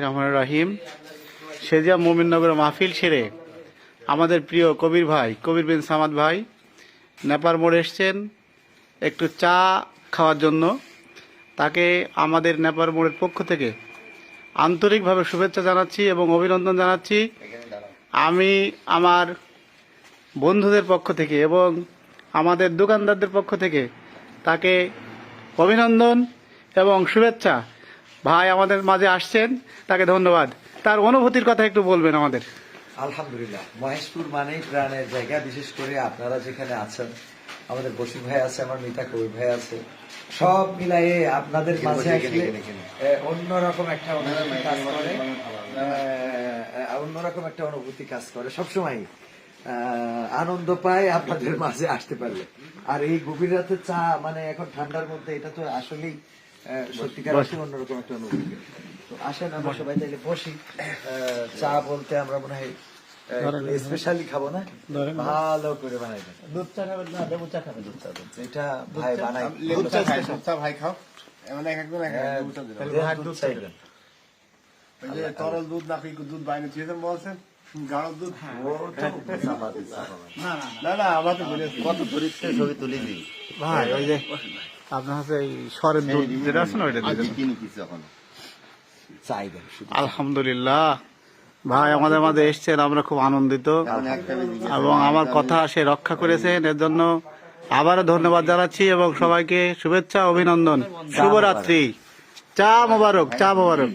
রহমান রাহিম। সেজিয়া মোমিননগর মাহফিল সেরে আমাদের প্রিয় কবির ভাই কবির বিন সামাদ ভাই নেপার মোড়ে এসছেন একটু চা খাওয়ার জন্য। তাকে আমাদের নেপার মোড়ের পক্ষ থেকে আন্তরিকভাবে শুভেচ্ছা জানাচ্ছি এবং অভিনন্দন জানাচ্ছি। আমি আমার বন্ধুদের পক্ষ থেকে এবং আমাদের দোকানদারদের পক্ষ থেকে তাকে অভিনন্দন এবং শুভেচ্ছা। ভাই আমাদের মাঝে আসছেন, তাকে ধন্যবাদ। তার অনুভূতির কথা একটু বলবেন আমাদের। আলহামদুলিল্লাহ, মহেশপুর মানেই প্রাণের জায়গা। বিশেষ করে আপনারা যেখানে আছেন, আমাদের বসির ভাই আছে, আমার মিতা কবির ভাই আছে, সব মিলাইয়ে আপনাদের মাঝে আসলে অন্যরকম একটা অনুভূতি কাজ করে। অন্যরকম একটা অনুভূতি কাজ করে, সবসময় আনন্দ পায় আপনাদের মাঝে আসতে পারলে। আর এই গভীর রাতে চা, মানে এখন ঠান্ডার মধ্যে, এটা তো আসলেই সত্যিকার অন্যরকম একটা অনুভূতি। তো আসেন আমরা সবাই তাইলে বসি। চা বলতে আমরা মনে হয় স্পেশালি খাবো না, ভালো করে বানাই দেন। দুধ চা খাবেন না লেবু চা খাবেন? দুধ চা, এটা ভাই বানাই। দুধ চা ভাই খাও, এমন এক একজন দুধ চাই দেন। তরল দুধ নাকি দুধ বাইরে দিয়েছেন বলছেন, গাঢ় দুধ। না না, আমাকে কত ধরিচ্ছে ছবি তুলে দিই ভাই ওই যে আপনার কাছে এই সরের দুধ যেটা আছে না, ওইটা কিনি কিছু এখন চাই দেন। আলহামদুলিল্লাহ ভাই আমাদের মাঝে এসছেন, আমরা খুব আনন্দিত এবং আমার কথা সে রক্ষা করেছেন, এর জন্য আবারও ধন্যবাদ জানাচ্ছি এবং সবাইকে শুভেচ্ছা অভিনন্দন। শুভরাত্রি, চা মোবারক, চা মোবারক।